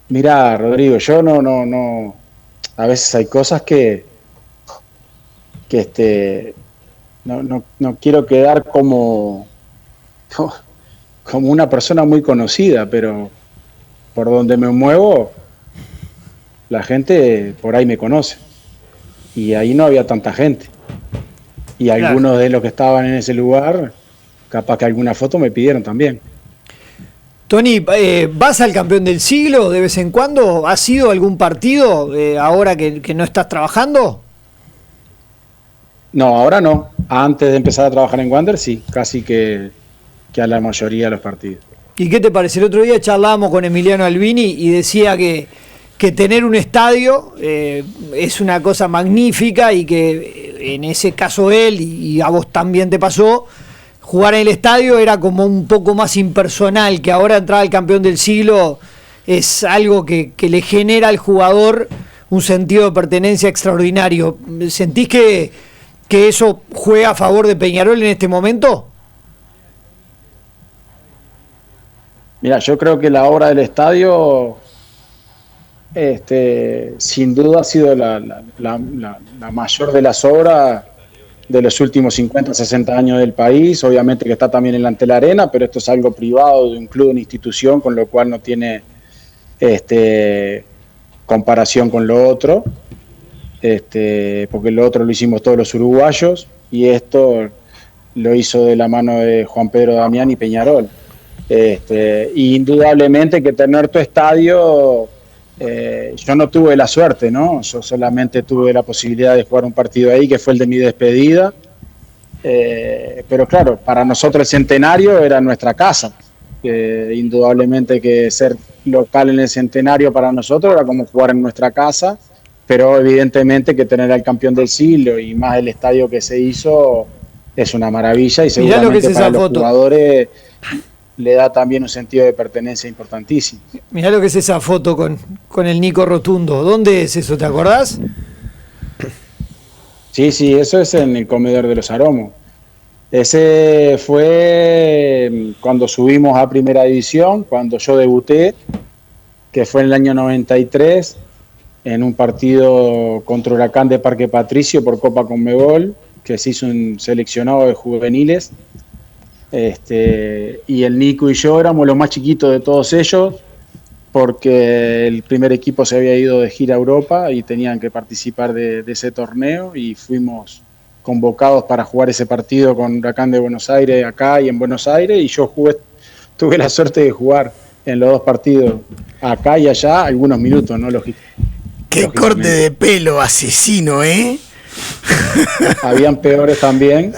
Mirá, Rodrigo, yo no. A veces hay cosas que no quiero quedar como una persona muy conocida, pero por donde me muevo, la gente por ahí me conoce. Y ahí no había tanta gente. Y claro, algunos de los que estaban en ese lugar, capaz que alguna foto me pidieron también. Tony, ¿vas al campeón del siglo de vez en cuando? ¿Has ido a algún partido ahora que no estás trabajando? No, ahora no. Antes de empezar a trabajar en Wanderers, sí, casi que que a la mayoría de los partidos. ¿Y qué te parece? El otro día charlábamos con Emiliano Albini y decía que tener un estadio es una cosa magnífica y que en ese caso él, y a vos también te pasó, jugar en el estadio era como un poco más impersonal, que ahora entrar al campeón del siglo es algo que le genera al jugador un sentido de pertenencia extraordinario. ¿Sentís que eso juega a favor de Peñarol en este momento? Mira, yo creo que la obra del estadio sin duda ha sido la mayor de las obras de los últimos 50, 60 años del país. Obviamente que está también en la Antel Arena, pero esto es algo privado de un club, una institución, con lo cual no tiene comparación con lo otro, porque lo otro lo hicimos todos los uruguayos y esto lo hizo de la mano de Juan Pedro Damián y Peñarol. Indudablemente que tener tu estadio, yo no tuve la suerte, ¿no? Yo solamente tuve la posibilidad de jugar un partido ahí, que fue el de mi despedida, pero claro, para nosotros el Centenario era nuestra casa. Indudablemente que ser local en el Centenario para nosotros era como jugar en nuestra casa, pero evidentemente que tener al campeón del siglo y más el estadio que se hizo es una maravilla y seguramente para los jugadores le da también un sentido de pertenencia importantísimo. Mirá lo que es esa foto con el Nico Rotundo. ¿Dónde es eso? ¿Te acordás? Sí, eso es en el comedor de los Aromos. Ese fue cuando subimos a Primera División, cuando yo debuté, que fue en el año 93, en un partido contra Huracán de Parque Patricio por Copa Conmebol, que se hizo un seleccionado de juveniles. Y el Nico y yo éramos los más chiquitos de todos ellos, porque el primer equipo se había ido de gira a Europa y tenían que participar de ese torneo, y fuimos convocados para jugar ese partido con Huracán de Buenos Aires acá y en Buenos Aires, y yo tuve la suerte de jugar en los dos partidos, acá y allá, algunos minutos, ¿no? Qué corte de pelo asesino, ¿eh? Habían peores también.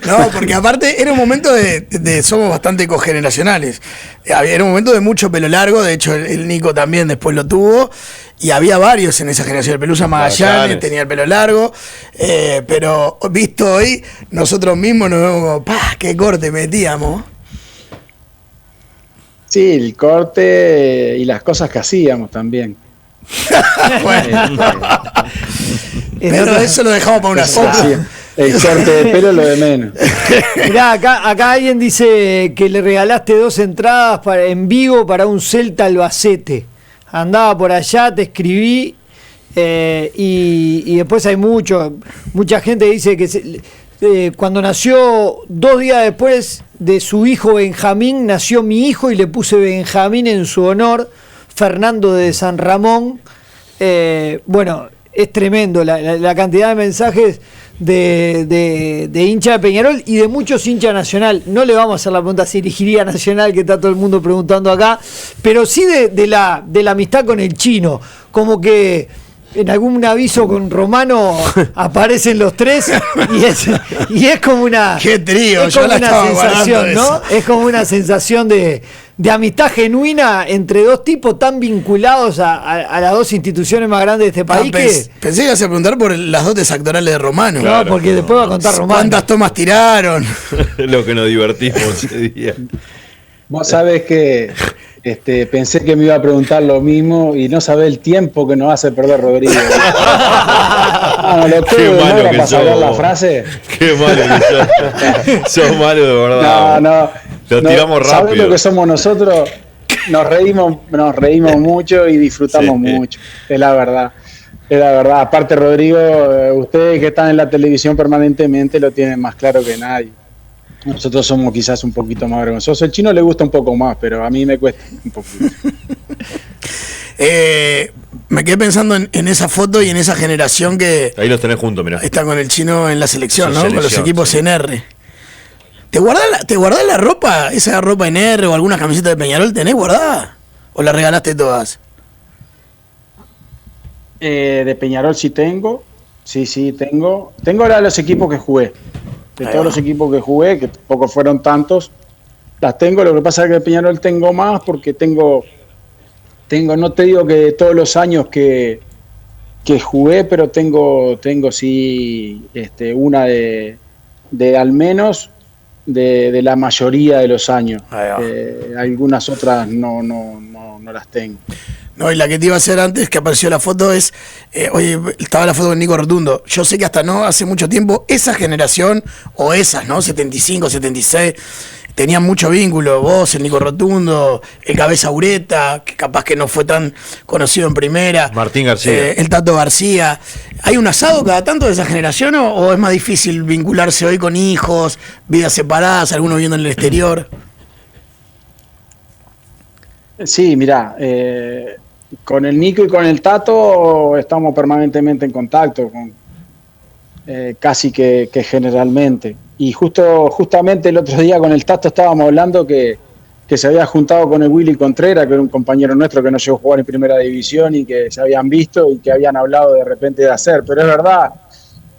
No, porque aparte era un momento de somos bastante cogeneracionales. Era un momento de mucho pelo largo, de hecho el Nico también después lo tuvo, y había varios en esa generación. El Pelusa Magallanes tenía el pelo largo, pero visto hoy, nosotros mismos nos vemos como, ¡pah! ¡Qué corte metíamos! Sí, el corte y las cosas que hacíamos también. Pero eso lo dejamos para una sola. El corte de pelo lo de menos. Mirá, acá alguien dice que le regalaste 2 entradas en Vigo para un Celta Albacete. Andaba por allá, te escribí, y después hay mucha gente que dice que cuando nació 2 días después de su hijo Benjamín, nació mi hijo y le puse Benjamín en su honor, Fernando de San Ramón. Bueno, es tremendo la cantidad de mensajes de hincha de Peñarol y de muchos hinchas Nacional. No le vamos a hacer la pregunta si elegiría Nacional, que está todo el mundo preguntando acá, pero sí de la amistad con el Chino, como que en algún aviso con Romano aparecen los 3 y es como una, qué trío, es como una sensación, ¿no? Es como una sensación de amistad genuina entre 2 tipos tan vinculados a las 2 instituciones más grandes de este país. Pensé que ibas a preguntar por las dotes actorales de Romano. Claro, porque después va a contar Romano. ¿Cuántas tomas tiraron? Lo que nos divertimos ese día. Vos sabés que pensé que me iba a preguntar lo mismo y no sabés el tiempo que nos hace perder Rodrigo. Qué malo que sos. La frase. Qué malo que sos. Sos malo de verdad. No. Lo tiramos rápido. ¿Sabés lo que somos nosotros? Nos reímos mucho y disfrutamos mucho. Es la verdad. Aparte, Rodrigo, ustedes que están en la televisión permanentemente lo tienen más claro que nadie. Nosotros somos quizás un poquito más vergonzosos. El Chino le gusta un poco más, pero a mí me cuesta un poquito. Me quedé pensando en esa foto y en esa generación que... Ahí los tenés juntos, mirá. Está con el Chino en la selección, ¿no? Con los equipos en R. ¿Te guardás la ropa? ¿Esa ropa en R o alguna camiseta de Peñarol tenés guardada? ¿O la regalaste todas? De Peñarol sí tengo. Sí, tengo. Tengo ahora los equipos que jugué. De todos los equipos que jugué, que tampoco fueron tantos, las tengo. Lo que pasa es que de Peñarol tengo más porque tengo, no te digo que todos los años que jugué, pero tengo sí una de al menos de la mayoría de los años. Algunas otras no las tengo. No, y la que te iba a hacer antes, que apareció la foto, es, oye, estaba la foto con Nico Rotundo. Yo sé que hasta no hace mucho tiempo, esa generación, o esas, ¿no? 75, 76, tenían mucho vínculo. Vos, el Nico Rotundo, el Cabeza Ureta, que capaz que no fue tan conocido en primera. Martín García. El Tato García. ¿Hay un asado cada tanto de esa generación o es más difícil vincularse hoy con hijos, vidas separadas, algunos viviendo en el exterior? Sí, mirá, con el Nico y con el Tato estamos permanentemente en contacto, casi que generalmente. Y justamente el otro día con el Tato estábamos hablando que se había juntado con el Willy Contreras, que era un compañero nuestro que no llegó a jugar en primera división y que se habían visto y que habían hablado de repente de hacer. Pero es verdad,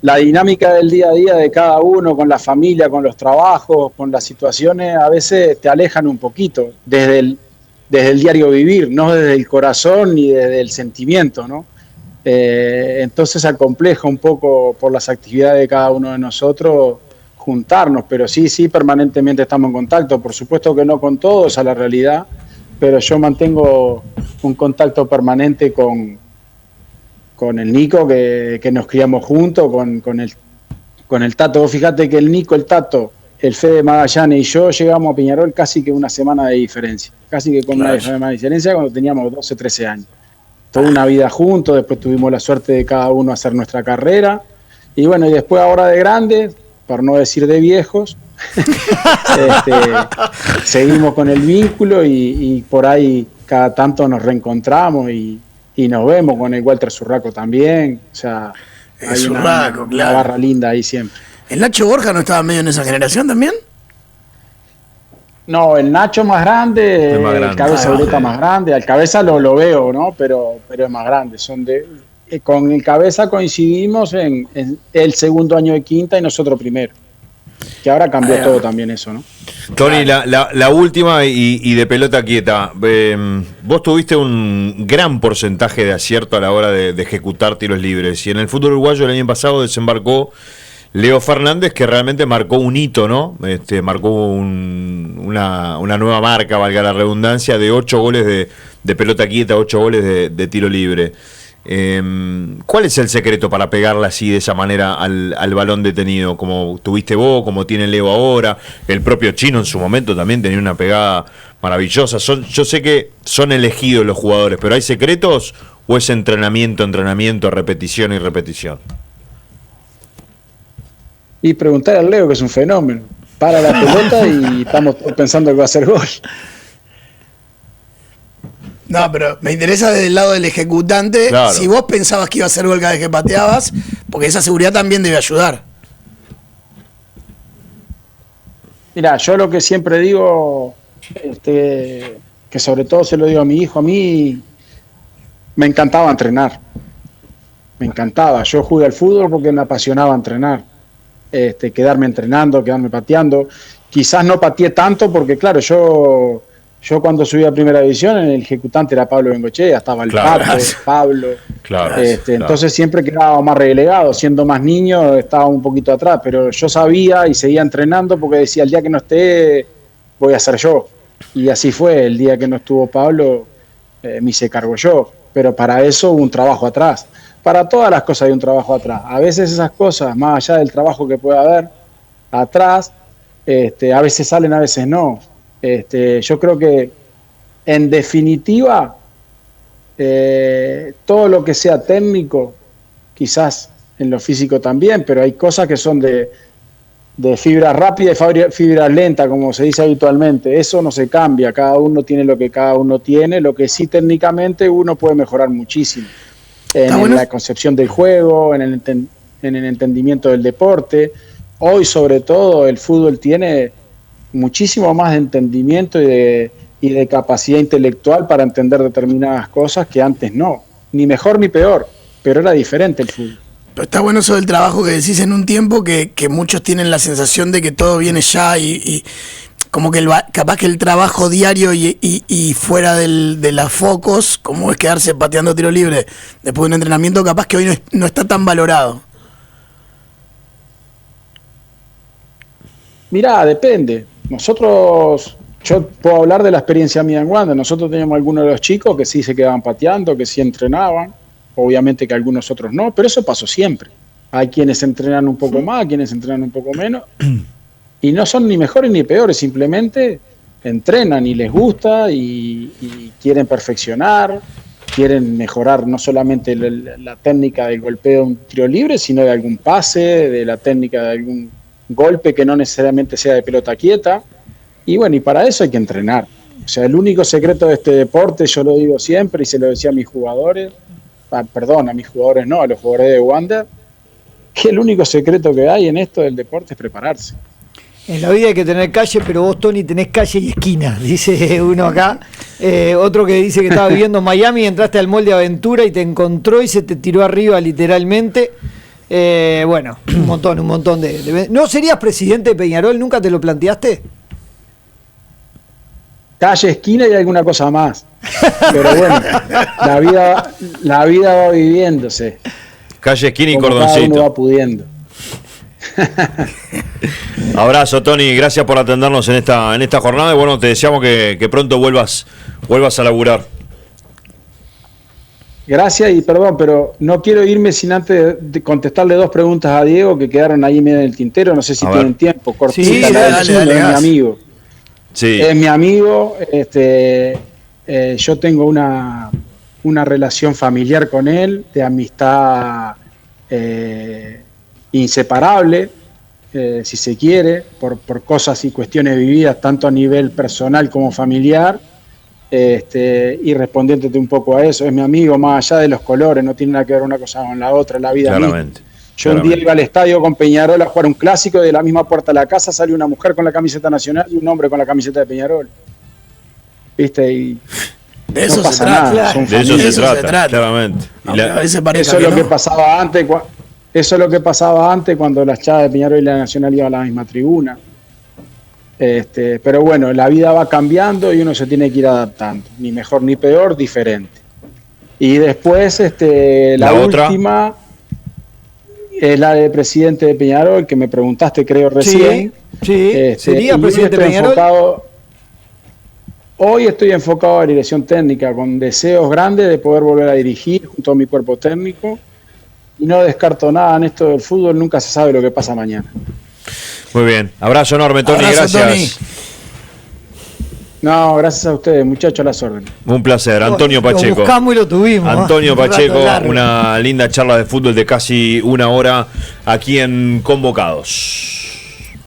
la dinámica del día a día de cada uno, con la familia, con los trabajos, con las situaciones, a veces te alejan un poquito desde el diario vivir, no desde el corazón ni desde el sentimiento, ¿no? Entonces acompleja un poco por las actividades de cada uno de nosotros juntarnos, pero sí, permanentemente estamos en contacto. Por supuesto que no con todos, a la realidad, pero yo mantengo un contacto permanente con el Nico, que nos criamos juntos, con el Tato. Vos fíjate que el Nico, el Tato, el Fede Magallanes y yo llegamos a Peñarol casi que una semana de diferencia, casi que con una semana de diferencia cuando teníamos 12, 13 años. Toda una vida juntos, después tuvimos la suerte de cada uno hacer nuestra carrera, y bueno, y después ahora de grandes, por no decir de viejos, seguimos con el vínculo y por ahí cada tanto nos reencontramos y nos vemos con el Walter Zurraco también, o sea, hay una barra linda ahí siempre. ¿El Nacho Borja no estaba medio en esa generación también? No, el Nacho más grande, el Cabeza Ureta más grande, al Cabeza lo veo, ¿no? Pero es más grande. Con el Cabeza coincidimos en el segundo año de quinta y nosotros primero. Que ahora cambió todo también eso, ¿no? Tony, la última y de pelota quieta. Vos tuviste un gran porcentaje de acierto a la hora de ejecutar tiros libres. Y en el fútbol uruguayo el año pasado desembarcó Leo Fernández, que realmente marcó un hito, ¿no? Marcó una nueva marca, valga la redundancia, de 8 goles de pelota quieta, 8 goles de tiro libre. ¿Cuál es el secreto para pegarla así de esa manera al balón detenido? Como tuviste vos, como tiene Leo ahora, el propio Chino en su momento también tenía una pegada maravillosa. Yo sé que son elegidos los jugadores, pero ¿hay secretos o es entrenamiento, repetición y repetición? Y preguntar al Leo, que es un fenómeno. Para la pelota y estamos todos pensando que va a ser gol. No, pero me interesa desde el lado del ejecutante, claro. Si vos pensabas que iba a ser gol cada vez que pateabas, porque esa seguridad también debe ayudar. Mira, yo lo que siempre digo, que sobre todo se lo digo a mi hijo, a mí me encantaba entrenar. Me encantaba. Yo jugué al fútbol porque me apasionaba entrenar. Quedarme entrenando, quedarme pateando. Quizás no pateé tanto porque, claro, yo cuando subí a primera división, en el ejecutante era Pablo Bengochea, estaba el Pato, Pablo. Claro, entonces siempre quedaba más relegado, siendo más niño estaba un poquito atrás, pero yo sabía y seguía entrenando porque decía, el día que no esté, voy a ser yo. Y así fue, el día que no estuvo Pablo, me hice cargo yo. Pero para eso hubo un trabajo atrás. Para todas las cosas hay un trabajo atrás. A veces esas cosas, más allá del trabajo que pueda haber atrás, a veces salen, a veces no. Yo creo que en definitiva todo lo que sea técnico, quizás en lo físico también, pero hay cosas que son de fibra rápida y fibra lenta, como se dice habitualmente. Eso no se cambia, cada uno tiene lo que cada uno tiene, lo que sí técnicamente uno puede mejorar muchísimo en la concepción del juego, en el entendimiento del deporte. Hoy sobre todo el fútbol tiene muchísimo más de entendimiento y de capacidad intelectual para entender determinadas cosas que antes no, ni mejor ni peor, pero era diferente el fútbol. Pero está bueno eso del trabajo que decís en un tiempo que muchos tienen la sensación de que todo viene ya y como que capaz que el trabajo diario y fuera de las focos, como es quedarse pateando tiro libre después de un entrenamiento, capaz que hoy no está tan valorado. Mirá, depende. Yo puedo hablar de la experiencia mía en Wander. Nosotros teníamos algunos de los chicos que sí se quedaban pateando, que sí entrenaban. Obviamente que algunos otros no, pero eso pasó siempre. Hay quienes entrenan un poco más, quienes entrenan un poco menos. Y no son ni mejores ni peores, simplemente entrenan y les gusta y quieren perfeccionar, quieren mejorar no solamente la técnica del golpeo de un tiro libre, sino de algún pase, de la técnica de algún golpe que no necesariamente sea de pelota quieta. Y bueno, y para eso hay que entrenar. O sea, el único secreto de este deporte, yo lo digo siempre y se lo decía a mis jugadores, a mis jugadores no, a los jugadores de Wander, que el único secreto que hay en esto del deporte es prepararse. En la vida hay que tener calle, pero vos, Tony, tenés calle y esquina, dice uno acá. Otro que dice que estaba viviendo en Miami, entraste al mall de Aventura y te encontró y se te tiró arriba literalmente. Bueno, un montón de... ¿No serías presidente de Peñarol? ¿Nunca te lo planteaste? Calle, esquina y alguna cosa más. Pero bueno, la vida va viviéndose. Calle, esquina y como cordoncito. cada uno va pudiendo. Abrazo, Tony, gracias por atendernos en esta jornada y bueno, te deseamos que pronto vuelvas a laburar. Gracias y perdón, pero no quiero irme sin antes de contestarle 2 preguntas a Diego que quedaron ahí medio en el tintero, no sé si tienen tiempo. Cortita, sí, dale, es mi amigo. Sí. Es mi amigo, yo tengo una relación familiar con él, de amistad inseparable, si se quiere, por cosas y cuestiones vividas tanto a nivel personal como familiar, y respondiéndote un poco a eso, es mi amigo más allá de los colores, no tiene nada que ver una cosa con la otra, la vida Claramente. misma. Yo un día iba al estadio con Peñarol a jugar un clásico, de la misma puerta de la casa salió una mujer con la camiseta nacional y un hombre con la camiseta de Peñarol. ¿Viste? Y de eso no pasa se trata. nada, son De eso familias. se trata, claramente. Aunque a veces parezca Eso es lo no. que pasaba antes. Eso es lo que pasaba antes cuando las chavas de Peñarol y la Nacional iban a la misma tribuna. Pero bueno, la vida va cambiando y uno se tiene que ir adaptando. Ni mejor ni peor, diferente. Y después, la última es la de presidente de Peñarol, que me preguntaste, creo, recién. Sí, ¿sería presidente de Peñarol? Hoy estoy enfocado a la dirección técnica, con deseos grandes de poder volver a dirigir junto a mi cuerpo técnico. Y no descarto nada en esto del fútbol, nunca se sabe lo que pasa mañana. Muy bien, abrazo enorme, Tony, Abrazo, gracias. Tony. No, gracias a ustedes, muchachos, a las órdenes. Un placer, Antonio Pacheco. Lo buscamos y lo tuvimos. Antonio Pacheco, Un rato largo. una linda charla de fútbol de casi 1 hora aquí en Convocados.